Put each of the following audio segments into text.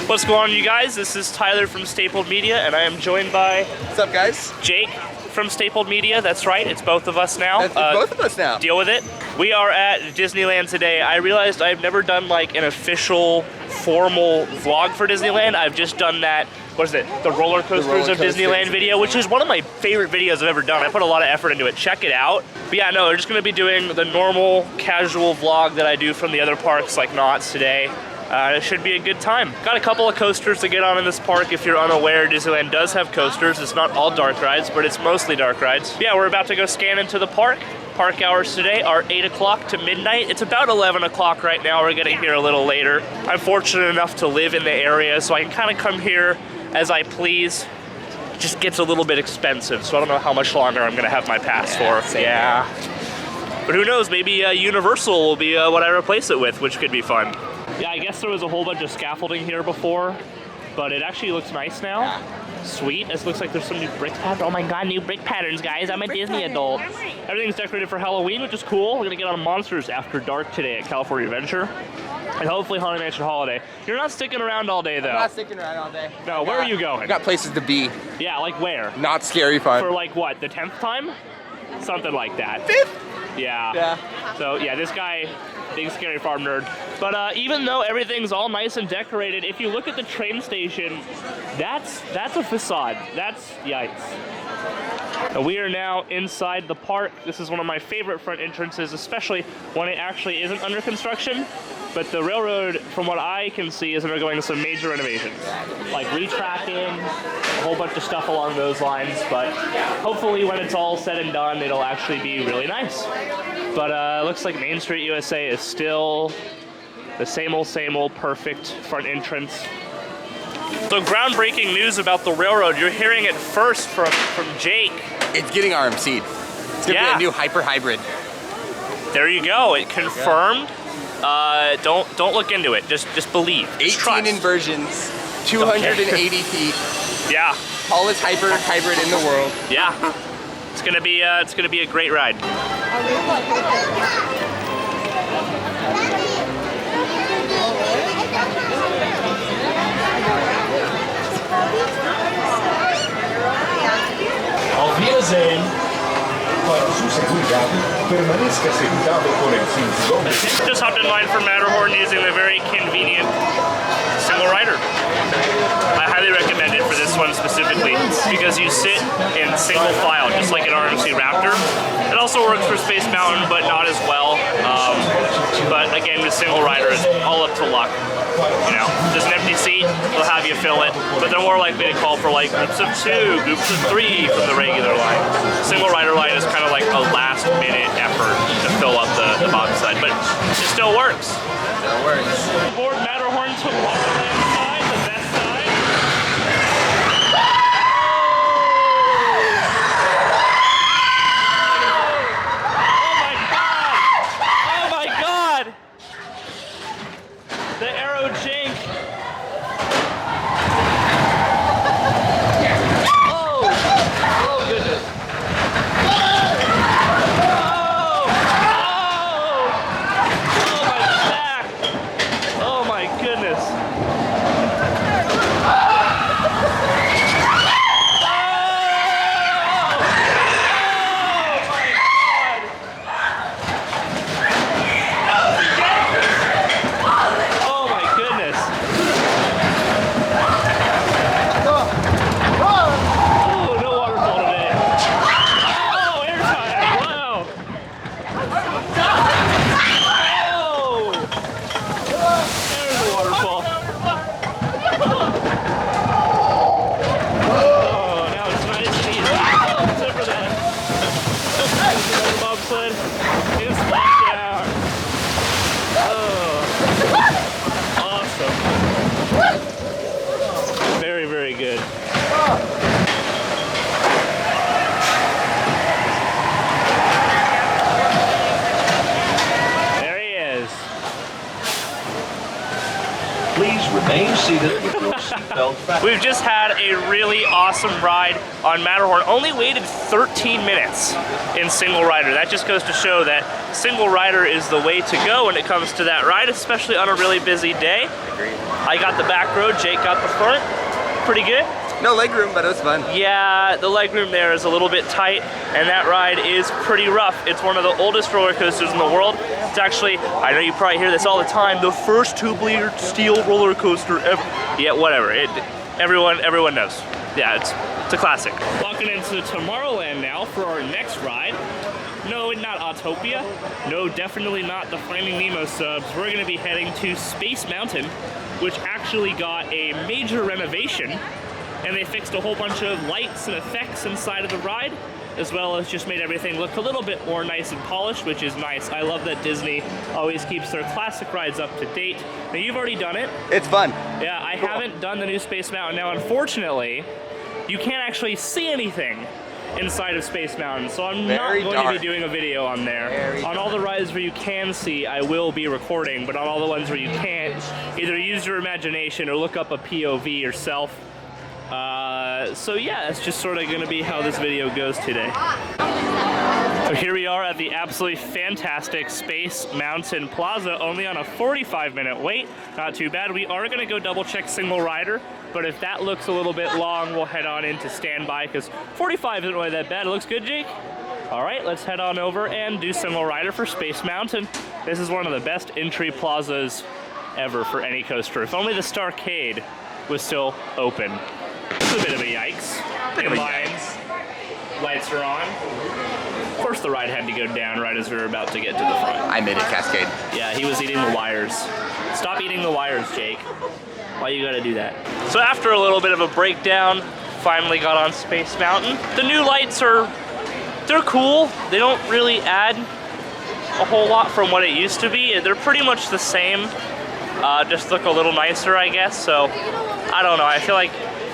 What's going on, you guys? This is Tyler from Stapled Media, and I am joined by... What's up, guys? Jake from Stapled Media. That's right, it's both of us now. It's both of us now. Deal with it. We are at Disneyland today. I realized I've never done like an official, formal vlog for Disneyland. I've just done that, what is it, the roller coasters of Disneyland video, which is one of my favorite videos I've ever done. I put a lot of effort into it. Check it out. But yeah, no, we're just gonna be doing the normal, casual vlog that I do from the other parks like Knott's today. It should be a good time. Got a couple of coasters to get on in this park. If you're unaware, Disneyland does have coasters. It's not all dark rides, but it's mostly dark rides. Yeah, we're about to go scan into the park. Park hours today are 8 o'clock to midnight. It's about 11 o'clock right now. We're getting here a little later. I'm fortunate enough to live in the area, so I can kind of come here as I please. It just gets a little bit expensive, so I don't know how much longer I'm gonna have my pass for. Yeah. But who knows, maybe Universal will be what I replace it with, which could be fun. Yeah, I guess there was a whole bunch of scaffolding here before, but it actually looks nice now. Yeah. Sweet. This looks like there's some new brick patterns. Oh my god, new brick patterns, guys. I'm a Disney adult. Everything's decorated for Halloween, which is cool. We're gonna get on Monsters After Dark today at California Adventure. And hopefully Haunted Mansion Holiday. You're not sticking around all day, though. I'm not sticking around all day. No, where are you going? I got places to be. Yeah, like where? Not scary fun. For like what, the 10th time? Something like that. 5th? Yeah. So yeah, this guy, big scary farm nerd. But even though everything's all nice and decorated, if you look at the train station, that's a facade. That's yikes. And we are now inside the park. This is one of my favorite front entrances, especially when it actually isn't under construction. But the railroad, from what I can see, is undergoing some major renovations. Like retracking, a whole bunch of stuff along those lines. But hopefully when it's all said and done, it'll actually be really nice. But looks like Main Street USA is still the same old perfect front entrance. So groundbreaking news about the railroad. You're hearing it first from Jake. It's getting RMC'd. It's gonna be a new hyper hybrid. There you go. It confirmed. Don't look into it. Just believe. 18 inversions, 280 feet. Yeah. Tallest hyper hybrid in the world. Yeah. It's gonna be a great ride. Auf Wiedersehen. Para su seguridad, permanezca sentado con el cinturón. Just hopped in line for Matterhorn using the very convenient single rider. I highly recommend it for this one specifically because you sit in single file, just like an RMC Raptor. It also works for Space Mountain, but not as well. But again, the single rider is all up to luck. You know, just an empty seat, they'll have you fill it, but they're more likely to call for like groups of 2, groups of 3 from the regular line. Single rider line is kind of like a last minute effort to fill up the bobsled, but it still works. It works. Board Matterhorn to Wonderland side, the best side. Oh my god! The arrow jank. Oh goodness. Oh my back. Oh my goodness. We've just had a really awesome ride on Matterhorn. Only waited 13 minutes in single rider. That just goes to show that single rider is the way to go when it comes to that ride, especially on a really busy day. Agreed. I got the back row, Jake got the front. Pretty good. No leg room, but it was fun. Yeah, the leg room there is a little bit tight, and that ride is pretty rough. It's one of the oldest roller coasters in the world. It's actually, I know you probably hear this all the time, the first two-bladed steel roller coaster ever. Yeah, whatever. Everyone knows. Yeah, it's a classic. Walking into Tomorrowland now for our next ride. No, not Autopia. No, definitely not the Finding Nemo subs. We're gonna be heading to Space Mountain, which actually got a major renovation, and they fixed a whole bunch of lights and effects inside of the ride, as well as just made everything look a little bit more nice and polished, which is nice. I love that Disney always keeps their classic rides up to date. Now, you've already done it. It's fun. Yeah, I haven't done the new Space Mountain. Now, unfortunately, you can't actually see anything inside of Space Mountain, so I'm not going to be doing a video on there. On all the rides where you can see, I will be recording, but on all the ones where you can't, either use your imagination or look up a POV yourself. So yeah, it's just sort of going to be how this video goes today. So here we are at the absolutely fantastic Space Mountain Plaza, only on a 45-minute wait. Not too bad. We are going to go double check single rider, but if that looks a little bit long, we'll head on into standby, because 45 isn't really that bad. It looks good, Jake? All right, let's head on over and do single rider for Space Mountain. This is one of the best entry plazas ever for any coaster. If only the Starcade was still open. It's a bit of a yikes. Lights are on. Of course the ride had to go down right as we were about to get to the front. I made it, Cascade. Yeah, he was eating the wires. Stop eating the wires, Jake. Why you gotta do that? So after a little bit of a breakdown, finally got on Space Mountain. The new lights they're cool. They don't really add a whole lot from what it used to be. They're pretty much the same, just look a little nicer, I guess. So, I don't know, I feel like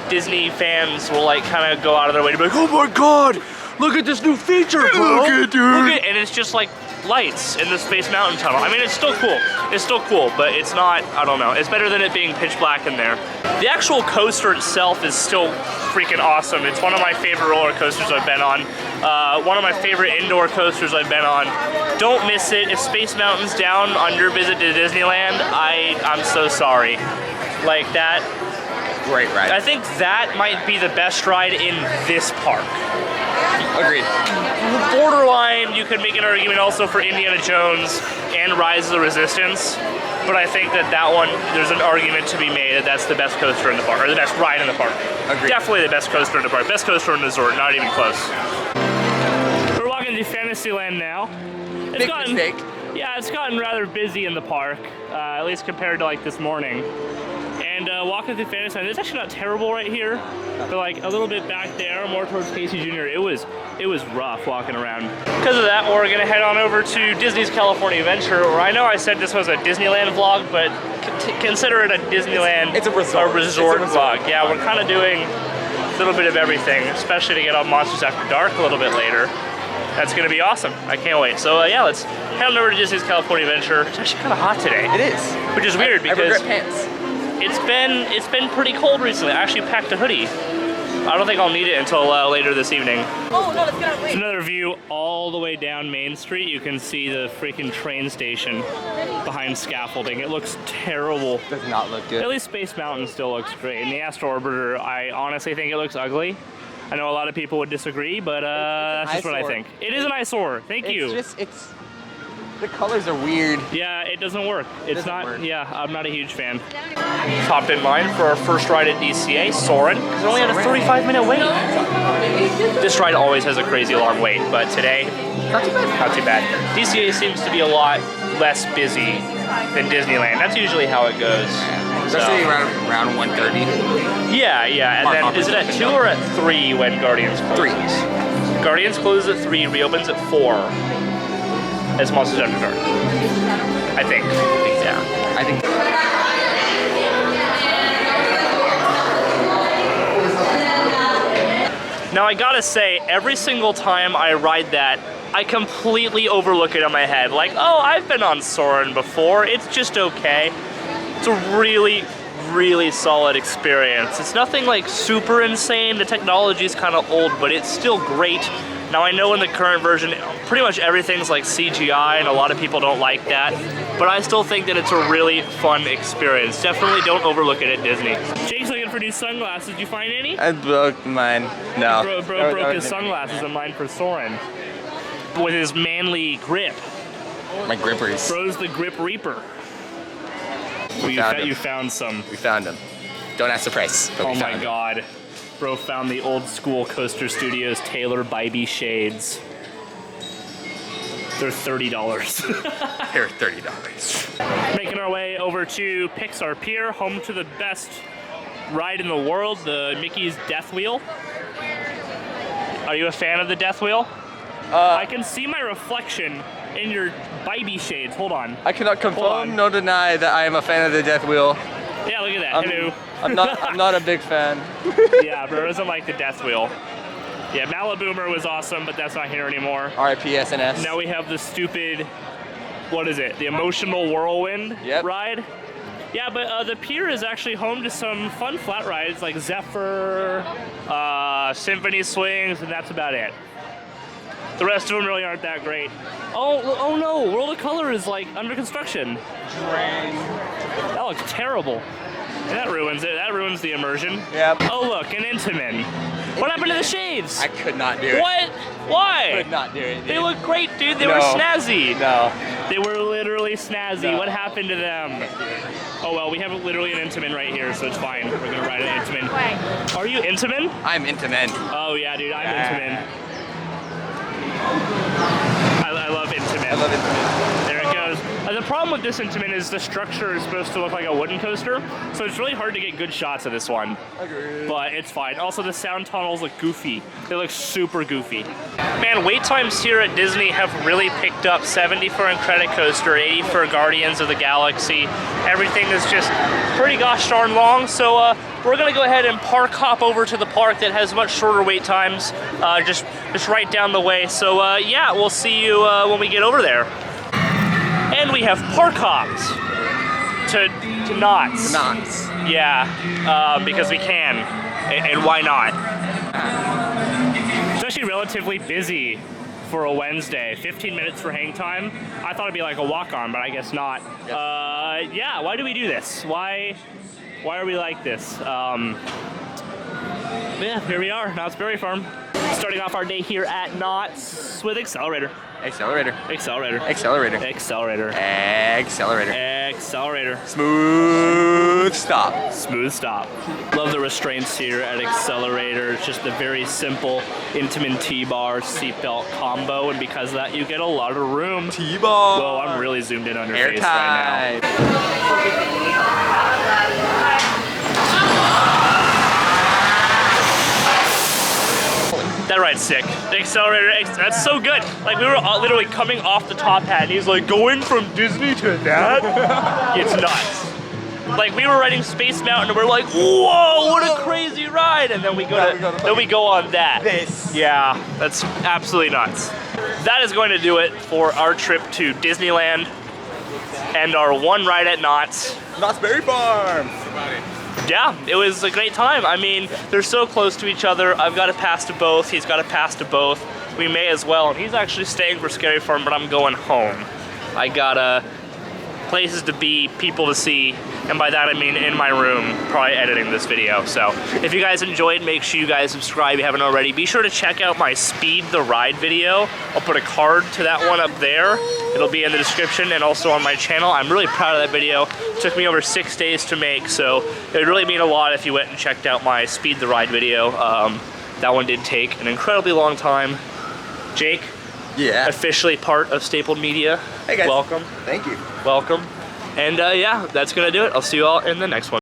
Disney fans will like kind of go out of their way to be like, oh my god, look at this new feature, bro. Look at, dude. Look at, and it's just like lights in the Space Mountain tunnel. I mean, it's still cool. It's still cool, but it's not, I don't know. It's better than it being pitch black in there. The actual coaster itself is still freaking awesome. It's one of my favorite roller coasters I've been on. One of my favorite indoor coasters I've been on. Don't miss it. If Space Mountain's down on your visit to Disneyland, I'm so sorry. Like that. Great ride. I think that might be the best ride in this park. Agreed. Borderline, you could make an argument also for Indiana Jones and Rise of the Resistance, but I think that one, there's an argument to be made that that's the best coaster in the park, or the best ride in the park. Agreed. Definitely the best coaster in the park. Best coaster in the resort, not even close. We're walking to Fantasyland now. Big mistake. Yeah, it's gotten rather busy in the park, at least compared to like this morning. And walking through Fantasyland, it's actually not terrible right here, but like a little bit back there, more towards Casey Jr., it was rough walking around. Because of that, we're gonna head on over to Disney's California Adventure, where I know I said this was a Disneyland vlog, but consider it a Disneyland, it's a resort vlog. Yeah, we're kind of doing a little bit of everything, especially to get on Monsters After Dark a little bit later. That's gonna be awesome. I can't wait. So yeah, let's head on over to Disney's California Adventure. It's actually kind of hot today. It is. Which is weird because I regret pants. It's been pretty cold recently. I actually packed a hoodie. I don't think I'll need it until later this evening. Oh no, let's get out. Wait. Another view all the way down Main Street. You can see the freaking train station behind scaffolding. It looks terrible. Does not look good. At least Space Mountain still looks great. And the Astro Orbiter, I honestly think it looks ugly. I know a lot of people would disagree, but that's just what I think. It is an eyesore. Thank you. The colors are weird. Yeah, it doesn't work. It's not, work. yeah, I'm not a huge fan. Hopped in line for our first ride at DCA, Soarin', because it only had a 35-minute wait. This ride always has a crazy long wait, but today, Not too bad. not too bad. DCA seems to be a lot less busy than Disneyland. That's usually how it goes. Especially around 1:30. Yeah, and then is it at 2 or at 3 when Guardians closes? 3. Guardians closes at 3, reopens at 4. As Monsters After Dark. I think. Yeah. I think. Now I gotta say, every single time I ride that, I completely overlook it in my head. Like, oh, I've been on Soarin' before. It's just okay. It's a really, really solid experience. It's nothing like super insane. The technology's kind of old, but it's still great. Now I know in the current version, pretty much everything's like CGI and a lot of people don't like that, but I still think that it's a really fun experience. Definitely don't overlook it at Disney. Jake's looking for new sunglasses. Did you find any? I broke mine. No. Bro broke his sunglasses and mine for Soren. With his manly grip. My grippers. Bro's the Grip Reaper. You found some. We found them. Don't ask the price, but Oh we my found them. god. Bro found the old school Coaster Studios Taylor Bybee shades. They're $30. They're $30. Making our way over to Pixar Pier, home to the best ride in the world, the Mickey's Death Wheel. Are you a fan of the Death Wheel? I can see my reflection in your Bybee shades. Hold on. I cannot confirm nor deny that I am a fan of the Death Wheel. Yeah, look at that. Hello. I'm not a big fan. Yeah, bro doesn't like the Death Wheel. Yeah, Maliboomer was awesome, but that's not here anymore. R.I.P. SNS. Now we have the stupid, what is it? The Emotional Whirlwind ride? Yeah, but the pier is actually home to some fun flat rides like Zephyr, Symphony Swings, and that's about it. The rest of them really aren't that great. Oh no, World of Color is like under construction. That looks terrible. And that ruins it. That ruins the immersion. Yep. Oh look, an Intamin. What happened to the shades? I could not do it. What? Why? I could not do it, dude. They look great, dude. They were snazzy. No. They were literally snazzy. No. What happened to them? Oh well, we have literally an Intamin right here, so it's fine. We're gonna ride an Intamin. Are you Intamin? I'm into men. Oh yeah, dude, I'm Intamin. I love Intamin. I love Intamin. There it goes. The problem with this Intamin is the structure is supposed to look like a wooden coaster, so it's really hard to get good shots of this one. Agreed. But it's fine. Also, the sound tunnels look goofy. They look super goofy. Man, wait times here at Disney have really picked up. 70 for Incredicoaster, 80 for Guardians of the Galaxy. Everything is just pretty gosh darn long, so we're gonna go ahead and hop over to the park that has much shorter wait times, just right down the way. So yeah, we'll see you when we get over there. And we have park hopped to Knott's. Knott's. Yeah, because we can, and why not? It's actually relatively busy for a Wednesday. 15 minutes for hang time. I thought it'd be like a walk-on, but I guess not. Yep. Yeah, why do we do this? Why are we like this? Yeah, here we are, Knott's Berry Farm. Starting off our day here at Knott's with Accelerator. Accelerator. Accelerator. Accelerator. Accelerator. Accelerator. Accelerator. Smooth stop. Smooth stop. Love the restraints here at Accelerator. It's just a very simple Intamin T-bar seatbelt combo, and because of that, you get a lot of room. T-bar. Whoa, I'm really zoomed in on your face right now. That ride's sick. The Accelerator, that's so good. Like, we were literally coming off the top hat, and he's like, going from Disney to that? It's nuts. Like, we were riding Space Mountain, and we're like, whoa, what a crazy ride! And then we go on that. This. Yeah, that's absolutely nuts. That is going to do it for our trip to Disneyland and our one ride at Knott's. Knott's Berry Farm. Yeah, it was a great time. I mean, they're so close to each other. I've got a pass to both. He's got a pass to both. We may as well. And he's actually staying for Scary Farm, but I'm going home. I got places to be, people to see, and by that I mean in my room, probably editing this video. So if you guys enjoyed, make sure you guys subscribe if you haven't already. Be sure to check out my Speed the Ride video. I'll put a card to that one up there. It'll be in the description and also on my channel. I'm really proud of that video. It took me over 6 days to make, so it would really mean a lot if you went and checked out my Speed the Ride video. That one did take an incredibly long time. Jake, Yeah. officially part of Stapled Media. Hey guys. Welcome. Thank you. Welcome. And yeah, that's gonna do it. I'll see you all in the next one.